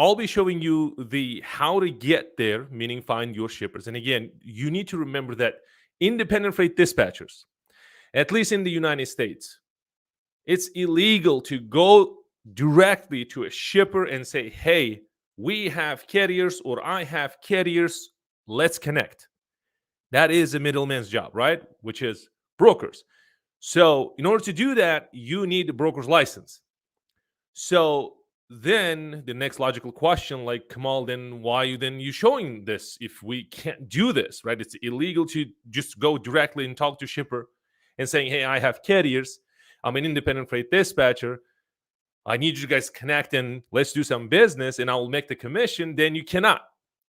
I'll be showing you the how to get there, meaning find your shippers. And again, you need to remember that independent freight dispatchers, at least in the United States, it's illegal to go directly to a shipper and say, hey, we have carriers or I have carriers, let's connect. That is a middleman's job, right? Which is brokers. So in order to do that, you need a broker's license. So then the next logical question, like, Kamal, then why you showing this if we can't do this, right? It's illegal to just go directly and talk to shipper and saying, hey, I have carriers, I'm an independent freight dispatcher, I need you guys to connect and let's do some business and I will make the commission. Then you cannot.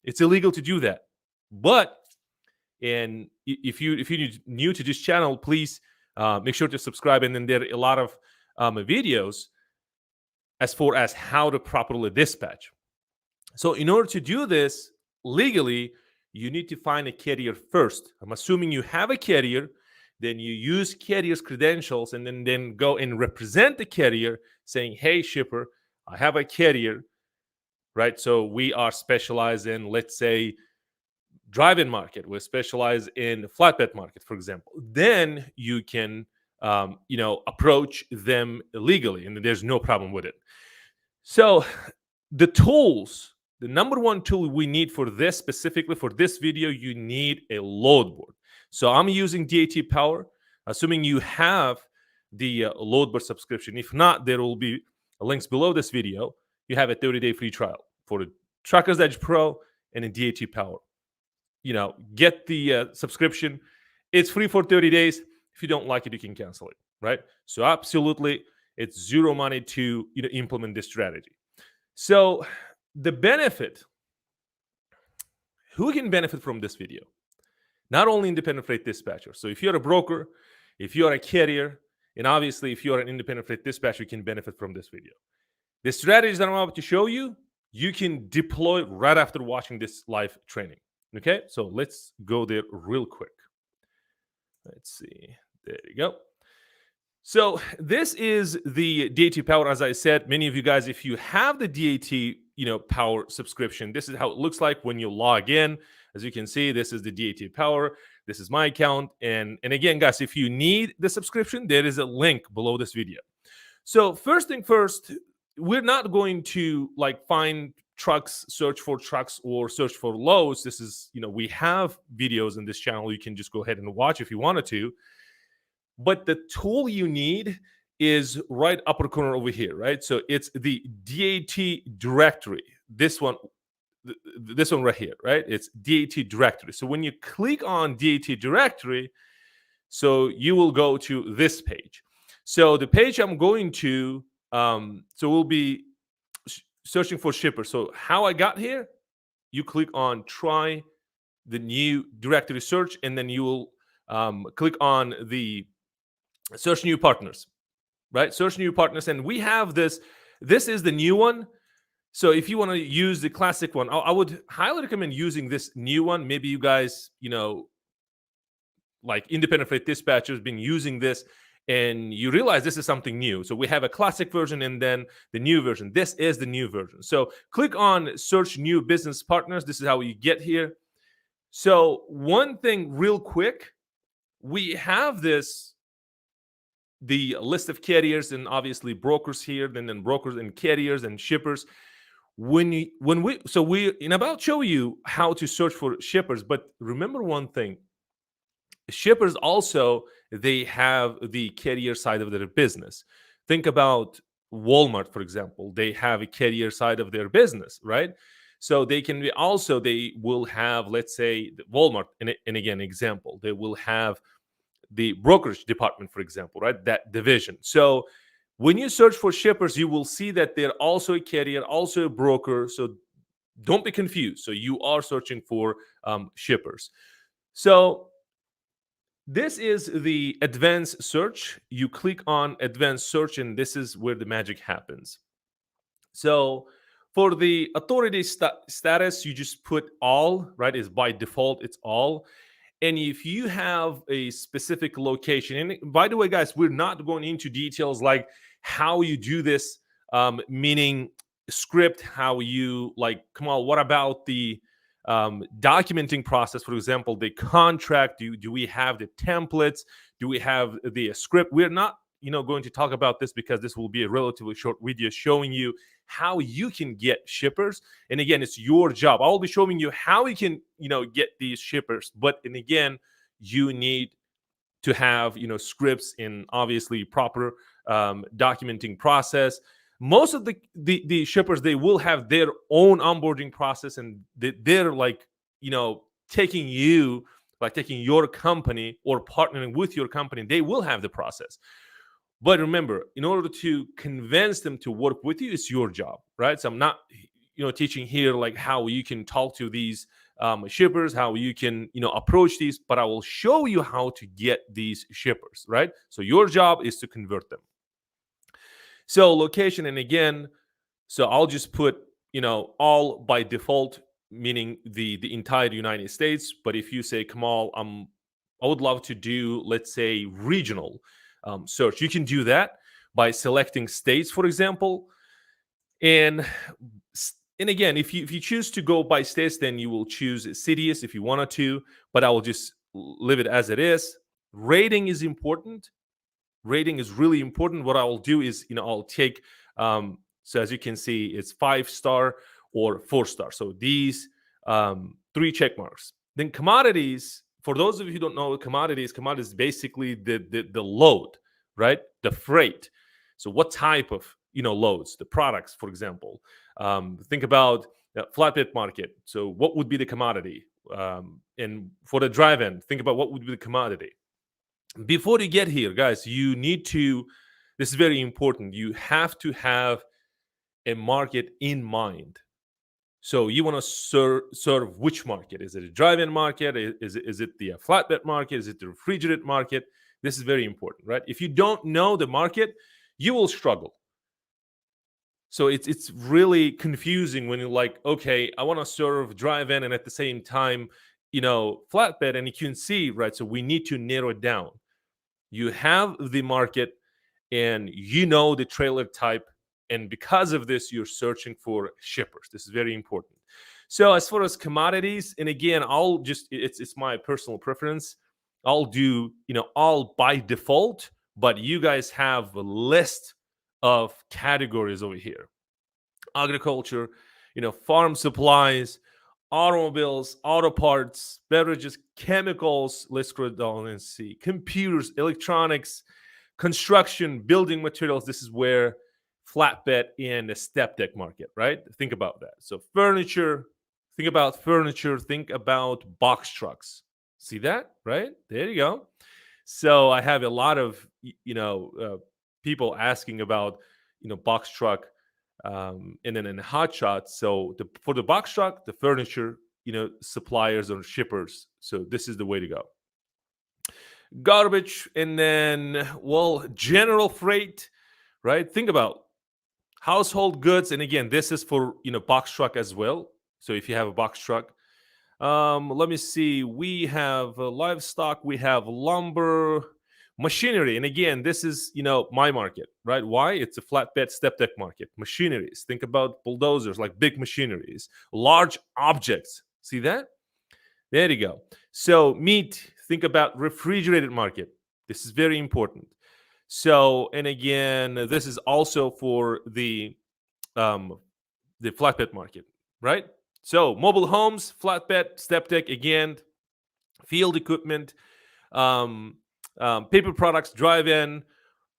It's illegal to do that. But and if you're new to this channel, please make sure to subscribe. And then there are a lot of videos as far as how to properly dispatch. So in order to do this legally, you need to find a carrier first. I'm assuming you have a carrier, then you use carrier's credentials and then go and represent the carrier saying, hey, shipper, I have a carrier, right? So we are specialized in, let's say, drive-in market. We specialize in flatbed market, for example. Then you can approach them legally, and there's no problem with it. So the tools, the number one tool we need for this, specifically for this video, you need a load board. So I'm using DAT Power, assuming you have the load board subscription. If not, there will be links below this video. You have a 30-day free trial for the Truckers Edge Pro and a DAT Power. Get the subscription. It's free for 30 days. If you don't like it, you can cancel it, right? So absolutely, it's zero money to implement this strategy. So the benefit, who can benefit from this video? Not only independent freight dispatcher. So if you're a broker, if you're a carrier, and obviously if you're an independent freight dispatcher, you can benefit from this video. The strategies that I'm about to show you, you can deploy right after watching this live training. Okay, so let's go there real quick. Let's see. There you go. So this is the DAT Power. As I said, many of you guys, if you have the DAT Power subscription, this is how it looks like when you log in. As you can see, this is the DAT Power. This is my account. And again, guys, if you need the subscription, there is a link below this video. So first thing first, we're not going to find trucks, search for trucks, or search for loads. This is, we have videos in this channel. You can just go ahead and watch if you wanted to. But the tool you need is right upper corner over here, right? So it's the DAT directory. This one right here, right? It's DAT directory. So when you click on DAT directory, so you will go to this page. So the page I'm going to, so we'll be searching for shipper. So how I got here, you click on try the new directory search, and then you will click on the search new partners, right? Search new partners. And we have this is the new one. So if you want to use the classic one, I would highly recommend using this new one. Maybe you guys, like independent freight dispatchers been using this and you realize this is something new. So we have a classic version and then the new version. This is the new version. So click on search new business partners. This is how you get here. So one thing real quick, we have the list of carriers and obviously brokers here, and then brokers and carriers and shippers. And about show you how to search for shippers. But remember one thing, shippers also, they have the carrier side of their business. Think about Walmart, for example. They have a carrier side of their business, right? So they will have, let's say, Walmart, and again, example, they will have the brokerage department, for example, right? That division. So when you search for shippers, you will see that they're also a carrier, also a broker. So don't be confused. So you are searching for shippers. So this is the advanced search. You click on advanced search, and this is where the magic happens. So for the authority status, you just put all, right? Is by default, it's all. And if you have a specific location, and by the way, guys, we're not going into details like how you do this, meaning script, how you like, come on, what about the documenting process? For example, the contract, do we have the templates? Do we have the script? We're not, going to talk about this because this will be a relatively short video showing you how you can get shippers. And again, it's your job. I'll be showing you how you can, get these shippers. But, and again, you need to have, scripts in obviously proper documenting process. Most of the shippers, they will have their own onboarding process, and they're like, taking you, like taking your company or partnering with your company, they will have the process. But remember, in order to convince them to work with you, it's your job, right? So I'm not, teaching here like how you can talk to these shippers, how you can, approach these, but I will show you how to get these shippers, right? So your job is to convert them. So location, and again, so I'll just put, all by default, meaning the entire United States. But if you say, Kamal, I would love to do, let's say, regional search, you can do that by selecting states, for example. And again, if you choose to go by states, then you will choose cities if you wanted to, but I will just leave it as it is. Rating is important. Rating is really important. What I will do is, I'll take, so as you can see, it's 5-star or 4-star. So these 3 check marks. Then commodities, for those of you who don't know, commodities basically the load, right? The freight. So what type of, loads, the products, for example. Think about flatbed market. So what would be the commodity? And for the drive-in, think about what would be the commodity. Before you get here, guys, you need to, this is very important, you have to have a market in mind. So you want to serve which market? Is it a drive-in market? Is it the flatbed market? Is it the refrigerated market? This is very important, right? If you don't know the market, you will struggle. So it's really confusing when you're like, okay, I want to serve drive-in and at the same time, flatbed, and you can see, right? So we need to narrow it down. You have the market and the trailer type, and because of this, you're searching for shippers. This is very important. So as far as commodities, and again, I'll just, it's my personal preference. I'll do, all by default, but you guys have a list of categories over here. Agriculture, farm supplies, automobiles, auto parts, beverages, chemicals, let's scroll down and see, computers, electronics, construction, building materials. This is where flatbed and the step deck market, right? Think about that. So furniture, think about box trucks. See that, right? There you go. So I have a lot of, people asking about, box truck, and then in hot shots. So for the box truck, the furniture, suppliers or shippers. So this is the way to go. Garbage, and then, general freight, right? Think about household goods. And again, this is for, box truck as well. So if you have a box truck, let me see, we have livestock, we have lumber, machinery. And again, this is, my market, right? Why? It's a flatbed step deck market. Machineries, think about bulldozers, like big machineries, large objects. See that? There you go. So meat, think about refrigerated market. This is very important. So, and again, this is also for the flatbed market, right? So mobile homes, flatbed, step deck, again, field equipment, paper products, drive-in,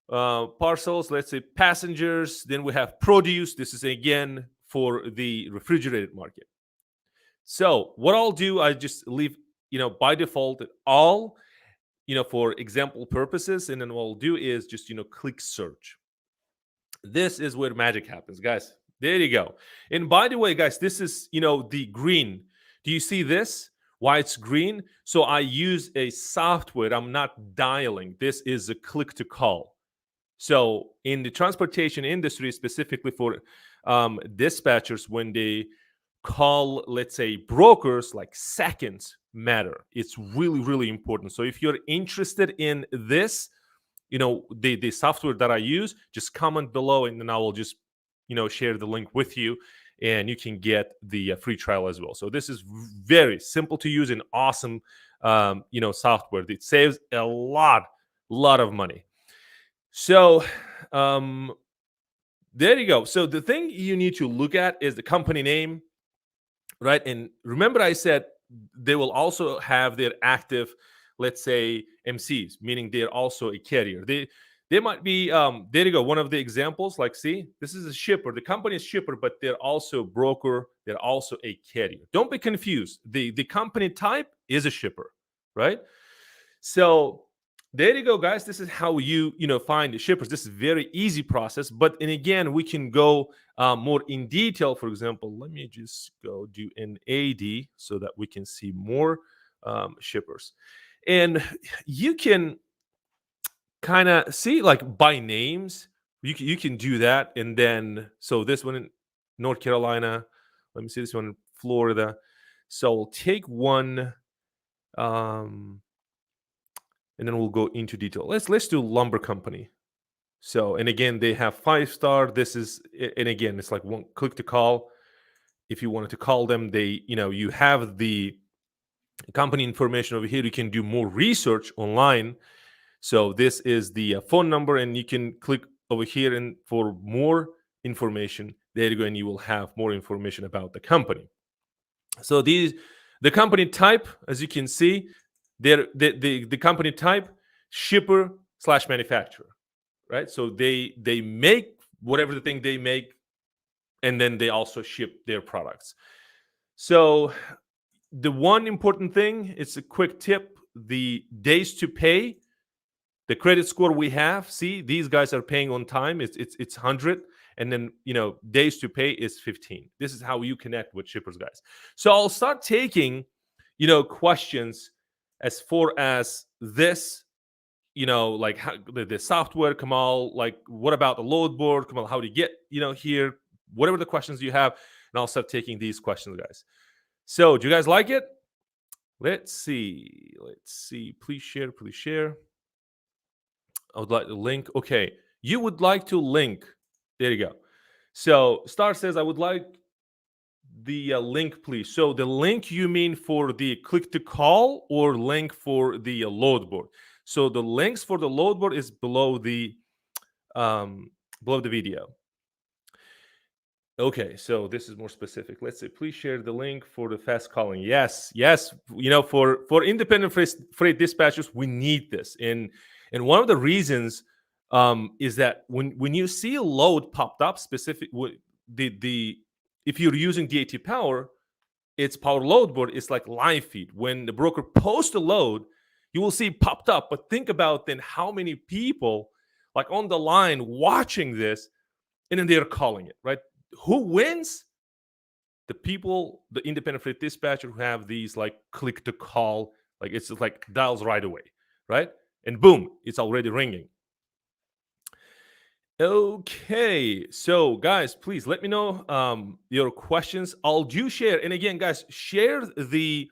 parcels, let's say passengers. Then we have produce. This is again for the refrigerated market. So what I'll do, I just leave, by default, all, for example purposes. And then what I'll do is just, click search. This is where magic happens, guys. There you go. And by the way, guys, this is, the green. Do you see this? Why it's green? So I use a software. I'm not dialing. This is a click to call. So in the transportation industry, specifically for dispatchers, when they call, let's say, brokers, like seconds matter. It's really, really important. So if you're interested in this, the software that I use, just comment below and then I will just, share the link with you, and you can get the free trial as well. So this is very simple to use and awesome, software. It saves a lot of money. So there you go. So the thing you need to look at is the company name, right? And remember, I said they will also have their active, let's say, MCs, meaning they're also a carrier. They might be there you go. One of the examples, like, see, this is a shipper. The company is shipper, but they're also broker. They're also a carrier. Don't be confused. The company type is a shipper, right? So there you go, guys. This is how you find the shippers. This is a very easy process. But and again, we can go more in detail. For example, let me just go do an AD so that we can see more shippers, and you can kind of see like by names. You can do that, and then so this one in North Carolina. Let me see this one in Florida. So we'll take one. And then we'll go into detail. Let's do lumber company. So, and again, they have 5-star. This is, and again, it's like one click to call. If you wanted to call them, you have the company information over here. You can do more research online. So this is the phone number, and you can click over here and for more information. There you go, and you will have more information about the company. So the company type, as you can see, the company type, shipper / manufacturer, right? So they make whatever the thing they make, and then they also ship their products. So the one important thing, it's a quick tip, the days to pay, the credit score we have, see, these guys are paying on time. It's 100, and then days to pay is 15. This is how you connect with shippers, guys. So I'll start taking questions as far as this, like how the software, Kamal, like what about the load board, Kamal, how to get, here, whatever the questions you have, and I'll start taking these questions, guys. So do you guys like it? Let's see. Please share. I would like to link. Okay. You would like to link. There you go. So Star says, I would like the link, please. So the link you mean for the click to call or link for the load board? So the links for the load board is below the video. Okay, so this is more specific. Let's say, please share the link for the fast calling. Yes. For independent freight dispatchers, we need this. And one of the reasons is that when you see a load popped up, specific if you're using DAT Power, it's Power Load Board. It's like live feed. When the broker posts a load, you will see it popped up. But think about then how many people like on the line watching this, and then they're calling it, right? Who wins? The people, the independent freight dispatcher who have these like click to call, like it's like dials right away, right? And boom, it's already ringing. Okay, so guys, please let me know your questions. I'll do share, and again, guys, share the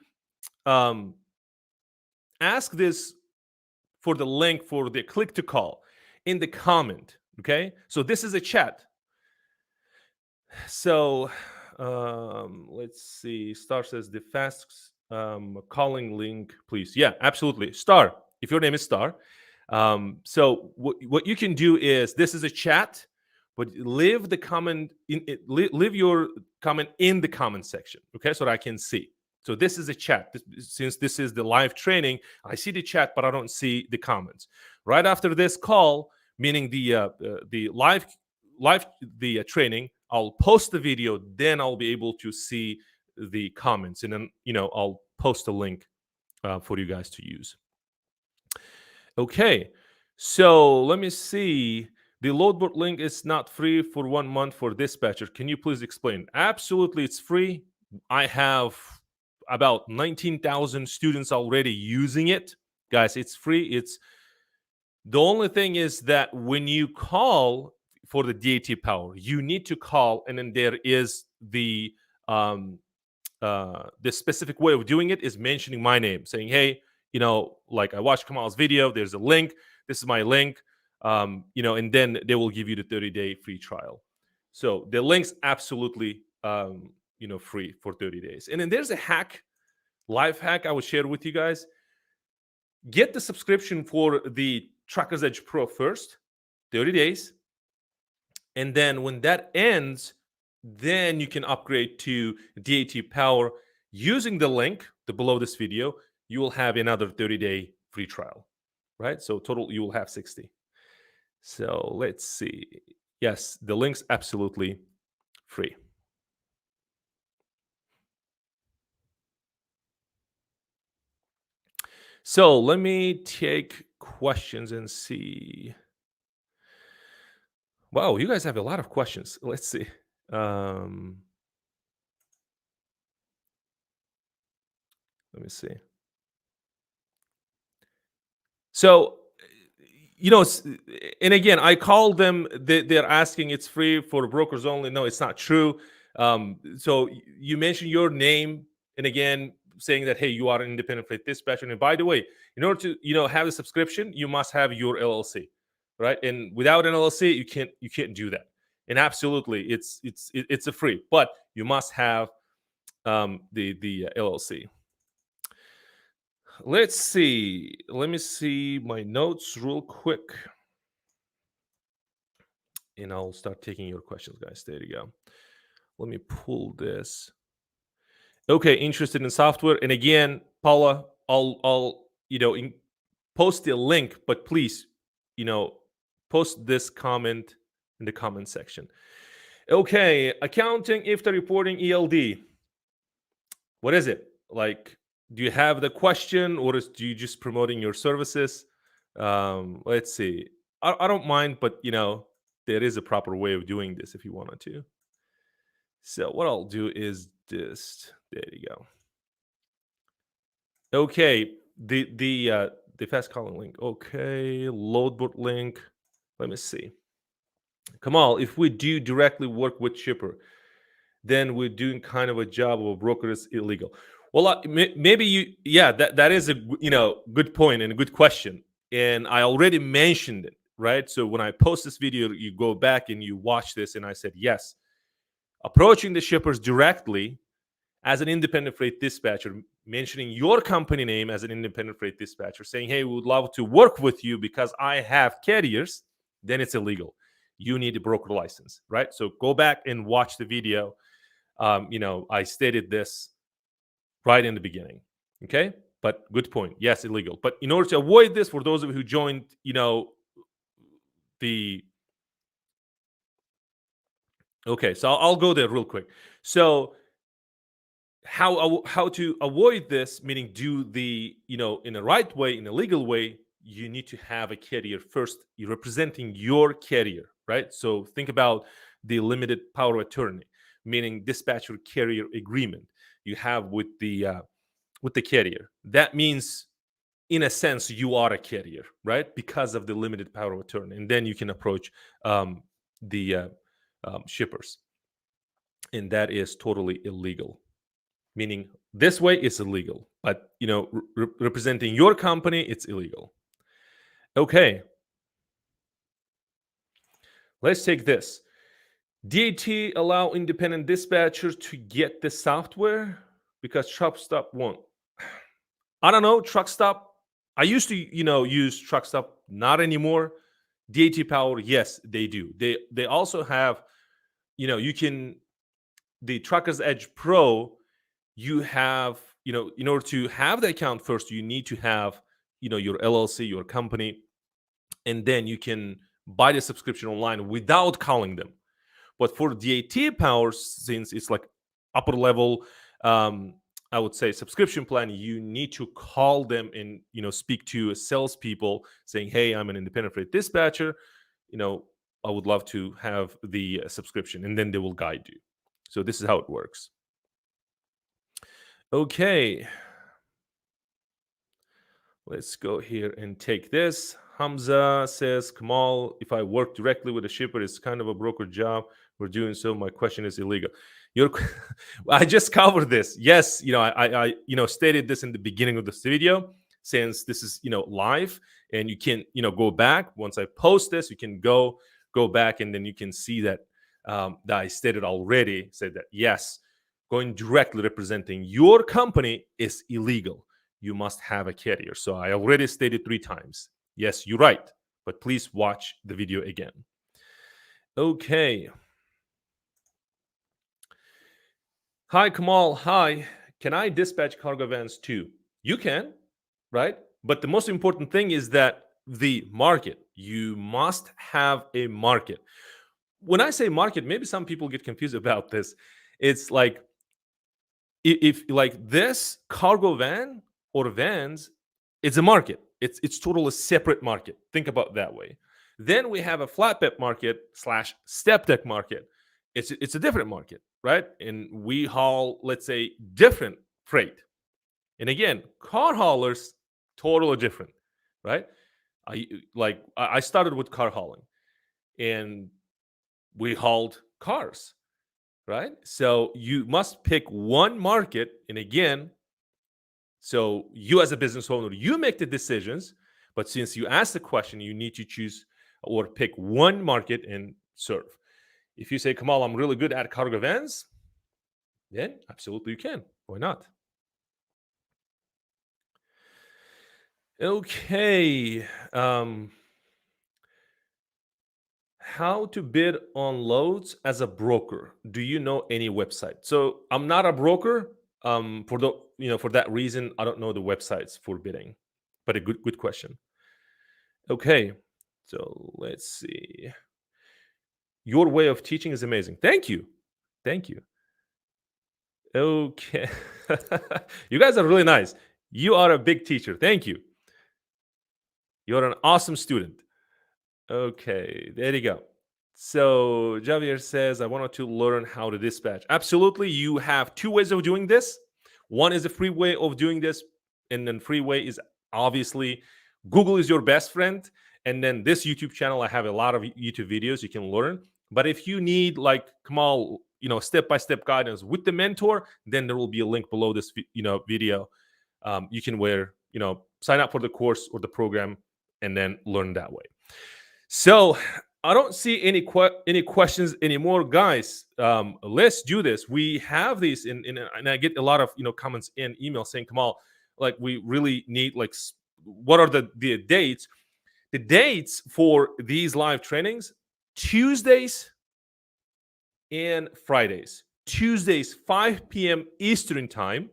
ask this for the link for the click to call in the comment. Okay, so this is a chat. So let's see. Star says the fast calling link, please. Yeah, absolutely. Star, if your name is Star. So what you can do is, this is a chat, but leave the comment leave your comment in the comment section, okay, so that I can see. So this is a chat. Since this is the live training, I see the chat, but I don't see the comments. Right after this call, meaning the live training, I'll post the video. Then I'll be able to see the comments, and then I'll post a link for you guys to use. Okay, so let me see. The load board link is not free for 1 month for dispatcher. Can you please explain? Absolutely, it's free. I have about 19,000 students already using it. Guys, it's free. It's the only thing is that when you call for the DAT Power, you need to call, and then there is the specific way of doing it is mentioning my name, saying, hey, like I watched Kamal's video, there's a link, this is my link, and then they will give you the 30-day free trial. So the link's absolutely free for 30 days. And then there's a hack, life hack I will share with you guys. Get the subscription for the Truckers Edge Pro first, 30 days. And then when that ends, then you can upgrade to DAT Power using the link below this video. You will have another 30-day free trial, right? So total, you will have 60. So let's see. Yes, the link's absolutely free. So let me take questions and see. Wow, you guys have a lot of questions. Let's see. Let me see. So, and again, I call them. They're asking it's free for brokers only. No, it's not true. So you mentioned your name, and again, saying that hey, you are an independent freight dispatcher. And by the way, in order to have a subscription, you must have your LLC, right? And without an LLC, you can't do that. And absolutely, it's a free, but you must have the LLC. Let's see. Let me see my notes real quick. And I'll start taking your questions, guys. There you go. Let me pull this. Okay, interested in software. And again, Paula, I'll post the link, but please, post this comment in the comment section. Okay, accounting, IFTA reporting, ELD. What is it? Like, do you have the question, or do you just promoting your services? Let's see. I don't mind, but there is a proper way of doing this if you wanted to. So what I'll do is this. There you go. Okay, the fast calling link. Okay, load board link. Let me see. Kamal, if we do directly work with shipper, then we're doing kind of a job of a broker is illegal. Well, maybe that is a good point and a good question, and I already mentioned it, right? So when I post this video, you go back and you watch this, and I said yes, approaching the shippers directly as an independent freight dispatcher, mentioning your company name as an independent freight dispatcher, saying hey, we would love to work with you because I have carriers, then it's illegal. You need a broker license, right? So go back and watch the video. I stated this right in the beginning. Okay. But good point. Yes, illegal. But in order to avoid this, for those of you who joined, okay, so I'll go there real quick. So how to avoid this, meaning do the, in the right way, in a legal way, you need to have a carrier first. You're representing your carrier, right? So think about the limited power of attorney, meaning dispatcher carrier agreement you have with the carrier. That means, in a sense, you are a carrier, right? Because of the limited power of attorney, and then you can approach the shippers, and that is totally illegal. Meaning, this way is illegal, but representing your company, it's illegal. Okay, let's take this. DAT allow independent dispatchers to get the software because truck stop won't. I don't know, truck stop. I used to, use truck stop, not anymore. DAT Power, yes, they do. They also have, you can, the Truckers Edge Pro, you have, in order to have the account first, you need to have, your LLC, your company, and then you can buy the subscription online without calling them. But for DAT Power, since it's like upper level, I would say subscription plan, you need to call them and speak to salespeople saying, "Hey, I'm an independent freight dispatcher. I would love to have the subscription," and then they will guide you. So this is how it works. Okay, let's go here and take this. Hamza says, Kamal, if I work directly with a shipper, it's kind of a broker job. We're doing so. My question is illegal. I just covered this. Yes, I stated this in the beginning of this video. Since this is live, and you can go back once I post this, you can go back, and then you can see that that I stated already said that yes, going directly representing your company is illegal. You must have a carrier. So I already stated 3 times. Yes, you're right, but please watch the video again. Okay. Hi, Kamal. Hi. Can I dispatch cargo vans too? You can, right? But the most important thing is that the market, you must have a market. When I say market, maybe some people get confused about this. It's like if like this cargo van or vans, it's a market. It's totally a separate market. Think about it that way. Then we have a flatbed market slash step deck market. It's a different market, right? And we haul, let's say, different freight. And again, car haulers totally different, right? I started with car hauling, and we hauled cars, right? So you must pick one market, and again, so you as a business owner, you make the decisions, but since you asked the question, you need to choose or pick one market and serve. If you say, Kamal, I'm really good at cargo vans, then absolutely you can. Why not? Okay. How to bid on loads as a broker? Do you know any website? So I'm not a broker. For that reason, I don't know the websites for bidding. But a good question. Okay. So let's see. Your way of teaching is amazing. Thank you. Thank you. Okay. You guys are really nice. You are a big teacher. Thank you. You're an awesome student. Okay, there you go. So Javier says, I wanted to learn how to dispatch. Absolutely. You have 2 ways of doing this. One is a free way of doing this, and then free way is obviously Google is your best friend. And then this YouTube channel, I have a lot of YouTube videos you can learn. But if you need like Kamal, step-by-step guidance with the mentor, then there will be a link below this video. You can sign up for the course or the program and then learn that way. So I don't see any questions anymore, guys. Let's do this. We have these, and I get a lot of comments in email saying, Kamal, like we really need what are the dates? The dates for these live trainings: Tuesdays and Fridays. Tuesdays 5 p.m. Eastern time.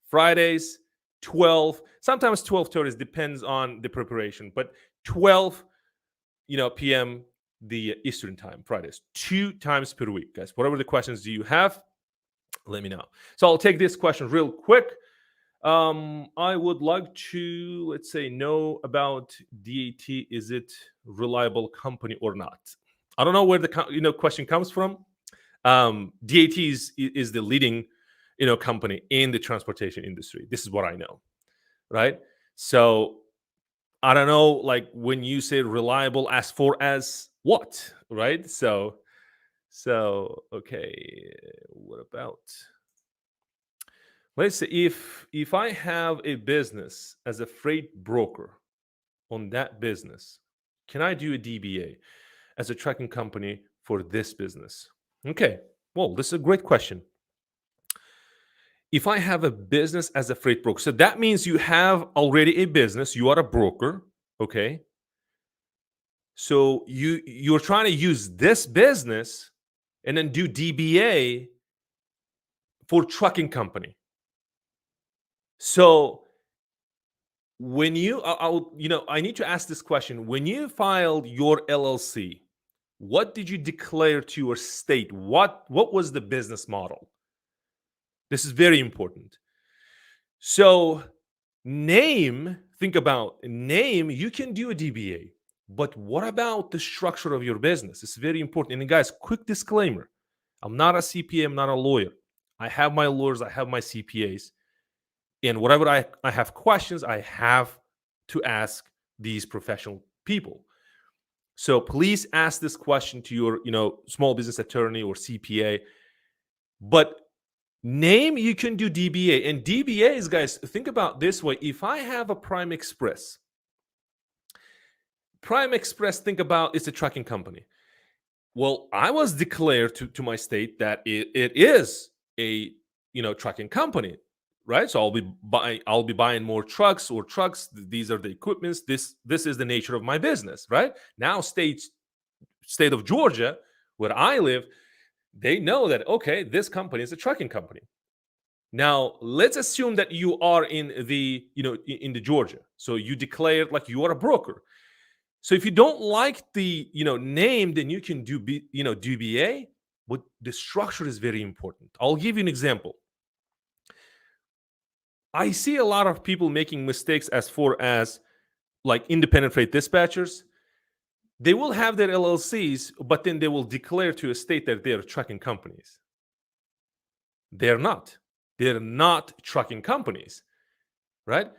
Fridays 12, sometimes 12:30, depends on the preparation, but 12 p.m. the Eastern time, Fridays, 2 times per week, guys. Whatever the questions do you have, let me know. So I'll take this question real quick. I would like to, let's say, know about DAT. Is it reliable company or not? I don't know where the question comes from. DAT is the leading company in the transportation industry. This is what I know, right? So I don't know, like when you say reliable, as far as what, right? So okay, what about? Let's say if I have a business as a freight broker on that business, can I do a DBA as a tracking company for this business? Okay, well, this is a great question. If I have a business as a freight broker, so that means you have already a business, you are a broker, okay? So you're trying to use this business and then do DBA for trucking company. So when I need to ask this question. When you filed your LLC, what did you declare to your state? What was the business model? This is very important. So think about name, you can do a DBA, but what about the structure of your business? It's very important. And guys, quick disclaimer, I'm not a CPA, I'm not a lawyer. I have my lawyers, I have my CPAs. And whatever I have questions, I have to ask these professional people. So please ask this question to your, small business attorney or CPA. But name, you can do DBA. And DBAs, guys, think about this way. If I have a Prime Express, think about it's a trucking company. Well, I was declared to my state that it is a trucking company, right? So I'll be buying more trucks or trucks. These are the equipments. This is the nature of my business, right? Now state of Georgia, where I live, they know that okay, this company is a trucking company. Now let's assume that you are in the in the Georgia, so you declared like you are a broker. So if you don't like the name, then you can do DBA, but the structure is very important. I'll give you an example. I see a lot of people making mistakes as far as like independent freight dispatchers. They will have their LLCs, but then they will declare to a state that they're trucking companies. They're not. They're not trucking companies, right?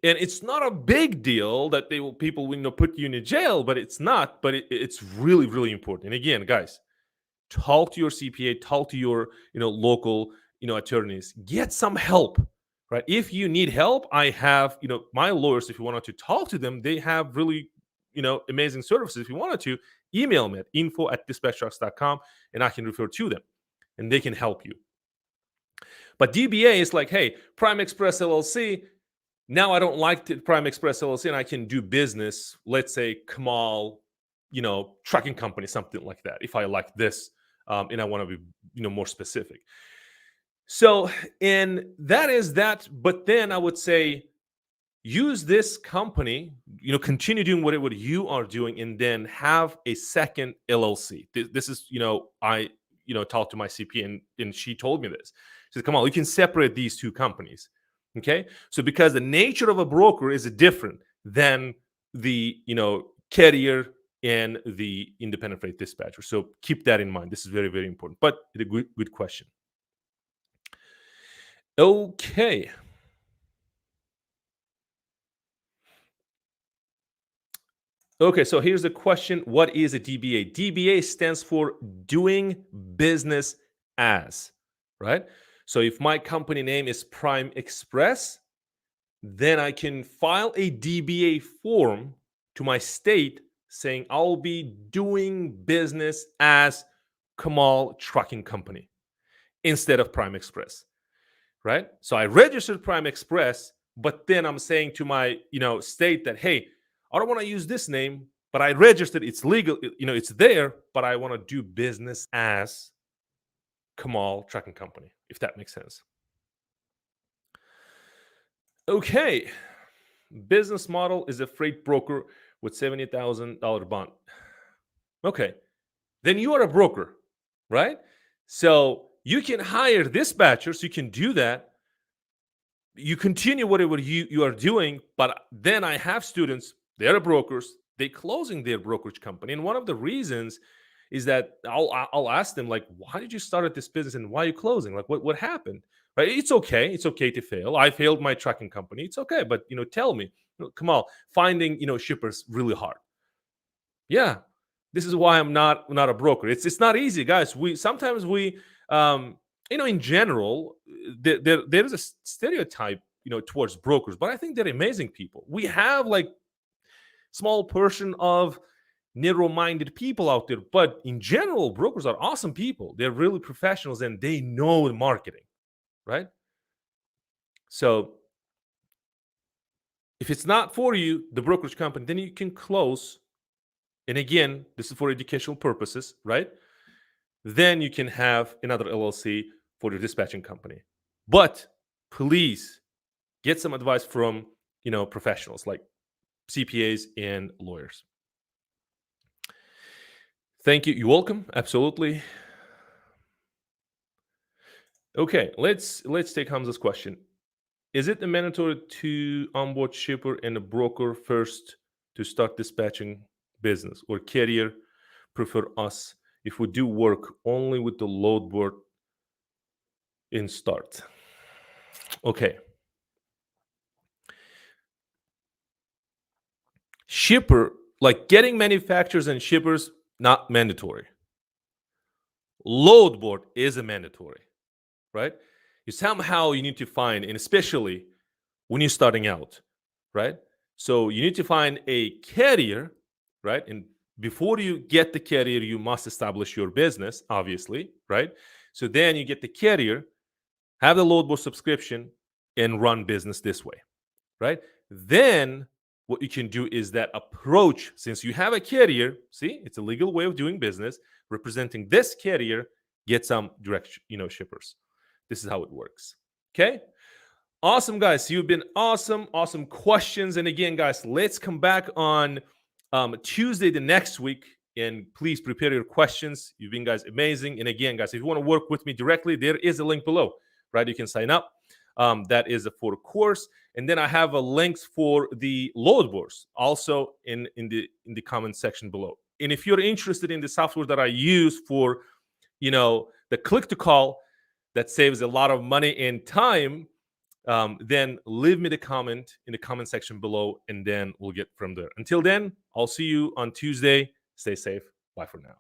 And it's not a big deal that people will put you in a jail, but it's not. But it's really really important. And again, guys, talk to your CPA, talk to your local attorneys, get some help, right? If you need help, I have my lawyers. If you wanted to talk to them, they have really amazing services. If you wanted to, email me at info@dispatchtrucks.com and I can refer to them and they can help you. But DBA is like, hey, Prime Express LLC, now I don't like the Prime Express LLC and I can do business, let's say Kamal, trucking company, something like that. If I like this, and I want to be, more specific. So, and that is that. But then I would say, use this company, continue doing whatever you are doing, and then have a second LLC. This is, I, talked to my CPA and she told me this. She said, come on, you can separate these two companies. Okay. So because the nature of a broker is different than the, carrier and the independent freight dispatcher. So keep that in mind. This is very, very important, but it's a good question. Okay. Okay, so here's the question. What is a DBA? DBA stands for doing business as, right? So if my company name is Prime Express, then I can file a DBA form to my state saying I'll be doing business as Kamal Trucking Company instead of Prime Express, right? So I registered Prime Express, but then I'm saying to my state that hey, I don't want to use this name, but I registered. It's legal, it's there, but I want to do business as Kamal Trucking Company, if that makes sense. Okay. Business model is a freight broker with $70,000 bond. Okay. Then you are a broker, right? So you can hire dispatchers, you can do that. You continue whatever you are doing, but then I have students, they're brokers, they closing their brokerage company. And one of the reasons is that I'll ask them like, why did you start at this business and why are you closing? Like what happened? Right? It's okay. It's okay to fail. I failed my trucking company. It's okay. But tell me, come on, finding shippers really hard. Yeah. This is why I'm not a broker. It's not easy, guys. We sometimes in general, there is a stereotype, towards brokers, but I think they're amazing people. We have like small portion of narrow-minded people out there, but in general, brokers are awesome people. They're really professionals and they know the marketing, right? So if it's not for you, the brokerage company, then you can close. And again, this is for educational purposes, right? Then you can have another LLC for your dispatching company. But please get some advice from professionals like CPAs and lawyers. Thank you. You're welcome. Absolutely. Okay, let's take Hamza's question. Is it mandatory to onboard shipper and a broker first to start dispatching business, or carrier prefer us if we do work only with the load board in start? Okay. Shipper, like getting manufacturers and shippers, not mandatory. Load board is a mandatory, right? You need to find, and especially when you're starting out, right? So you need to find a carrier, right? And before you get the carrier, you must establish your business, obviously, right? So then you get the carrier, have the load board subscription, and run business this way, right? Then what you can do is that approach, since you have a carrier, see, it's a legal way of doing business, representing this carrier, get some direct, shippers. This is how it works. Okay. Awesome, guys. You've been awesome questions. And again, guys, let's come back on Tuesday the next week. And please prepare your questions. You've been, guys, amazing. And again, guys, if you want to work with me directly, there is a link below, right? You can sign up. That is for a course. And then I have a links for the load boards also in the comment section below. And if you're interested in the software that I use for, the click to call that saves a lot of money and time, then leave me the comment in the comment section below, and then we'll get from there. Until then, I'll see you on Tuesday. Stay safe. Bye for now.